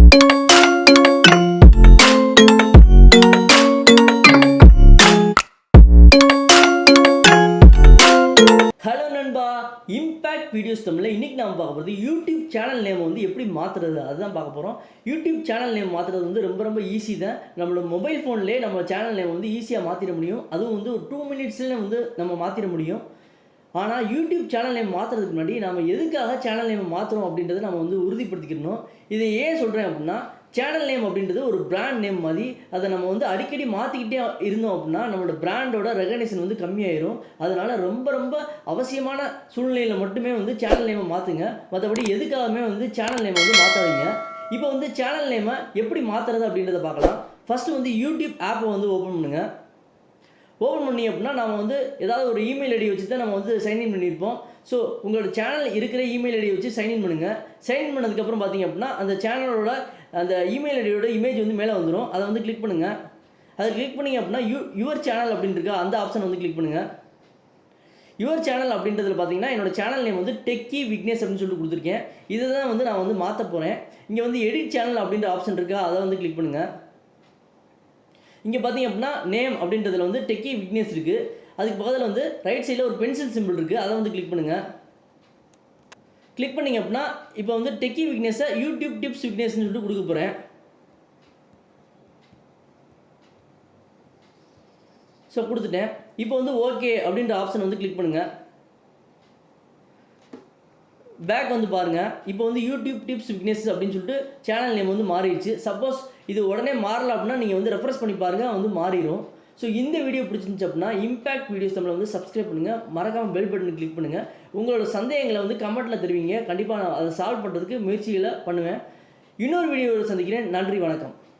Hello நண்பா, impact videos தமிழில் இன்றைக்கி நாம் பார்க்க போகிறது யூடியூப் சேனல் நேம் வந்து எப்படி மாற்றுறது அதுதான் பார்க்க போகிறோம். யூடியூப் சேனல் நேம் மாற்றுறது வந்து ரொம்ப ஈஸி தான். நம்மளோட மொபைல் ஃபோன்லேயே நம்ம சேனல் நேம் வந்து ஈஸியாக மாற்றிட முடியும். அதுவும் வந்து ஒரு 2 மினிட்ஸ்லேயே வந்து நம்ம மாற்றிட முடியும். ஆனால் யூடியூப் சேனல் நேம் மாற்றுறதுக்கு முன்னாடி நம்ம எதுக்காக சேனல் நேம் மாற்றுறோம் அப்படின்றத நம்ம வந்து உறுதிப்படுத்திக்கணும். இதை ஏன் சொல்கிறேன் அப்படின்னா, சேனல் நேம் அப்படின்றது ஒரு பிராண்ட் நேம் மாதிரி. அதை நம்ம வந்து அடிக்கடி மாற்றிக்கிட்டே இருந்தோம் அப்படின்னா நம்மளோட பிராண்டோட ரெகக்னிஷன் வந்து கம்மியாயிரும். அதனால் ரொம்ப அவசியமான சூழ்நிலையில் மட்டுமே வந்து சேனல் நேமை மாற்றுங்க. மற்றபடி எதுக்காகவே வந்து சேனல் நேமை வந்து மாற்றாதீங்க. இப்போ வந்து சேனல் நேமை எப்படி மாற்றுறது அப்படின்றத பார்க்கலாம். ஃபஸ்ட்டு வந்து யூடியூப் ஆப்பை வந்து ஓப்பன் பண்ணுங்கள். ஓப்பன் பண்ணி அப்படின்னா நம்ம வந்து ஏதாவது ஒரு இமெயில் ஐடி வச்சு தான் நம்ம வந்து சைன்இன் பண்ணியிருப்போம். ஸோ உங்களோட சேனல் இருக்கிற இமெயில் ஐடி வச்சு சைன்இன் பண்ணுங்கள். சைன்இன் பண்ணதுக்கப்புறம் பார்த்தீங்க அப்படின்னா அந்த சேனலோட அந்த இமெயில் ஐடியோட இமேஜ் வந்து மேலே வந்துடும். அதை வந்து கிளிக் பண்ணுங்கள். அதை கிளிக் பண்ணிங்க அப்படின்னா யுவர் சேனல் அப்படின்னு இருக்கா அந்த ஆப்ஷன் வந்து கிளிக் பண்ணுங்கள். யுவர் சேனல் அப்படின்றதுல பார்த்தீங்கன்னா என்னோட சேனல் நேம் வந்து டெக்கி விக்னேஷ் அப்படின்னு சொல்லிட்டு கொடுத்துருக்கேன். இதை தான் வந்து நான் வந்து மாற்ற போகிறேன். இங்கே வந்து எடிட் சேனல் அப்படின்ற ஆப்ஷன் இருக்கா அதை வந்து கிளிக் பண்ணுங்கள். இங்கே பார்த்தீங்க அப்படின்னா நேம் அப்படின்றதுல வந்து டெக்கி விக்னேஷ் இருக்குது. அதுக்கு பக்கத்தில் வந்து ரைட் சைடில் ஒரு பென்சில் சிம்பிள் இருக்குது. அதை வந்து கிளிக் பண்ணுங்கள். கிளிக் பண்ணிங்க அப்படின்னா இப்போ வந்து டெக்கி விக்னேஷை யூடியூப் டிப்ஸ் விக்னேஷ்னு சொல்லிட்டு கொடுக்க போகிறேன். ஸோ கொடுத்துட்டேன். இப்போ வந்து ஓகே அப்படின்ற ஆப்ஷன் வந்து கிளிக் பண்ணுங்கள். பேக் வந்து பாருங்கள். இப்போ வந்து யூடியூப் டிப்ஸ் விக்னேஷ் அப்படின்னு சொல்லிட்டு சேனல் நேம் வந்து மாறிடுச்சு. சப்போஸ் இது உடனே மாறல அப்படின்னா நீங்கள் வந்து ரெஃப்ரெஷ் பண்ணி பாருங்கள், வந்து மாறிடும். ஸோ இந்த வீடியோ பிடிச்சிருந்துச்சு அப்படின்னா இம்பேக்ட் வீடியோஸ் தமிழை வந்து சப்ஸ்கிரைப் பண்ணுங்கள். மறக்காமல் பெல் பட்டனை கிளிக் பண்ணுங்கள். உங்களோட சந்தேகங்களை வந்து கமெண்ட்டில் தெரிவிங்க. கண்டிப்பாக நான் அதை சால்வ் பண்ணுறதுக்கு முயற்சிகளை பண்ணுவேன். இன்னொரு வீடியோவில் சந்திக்கிறேன். நன்றி, வணக்கம்.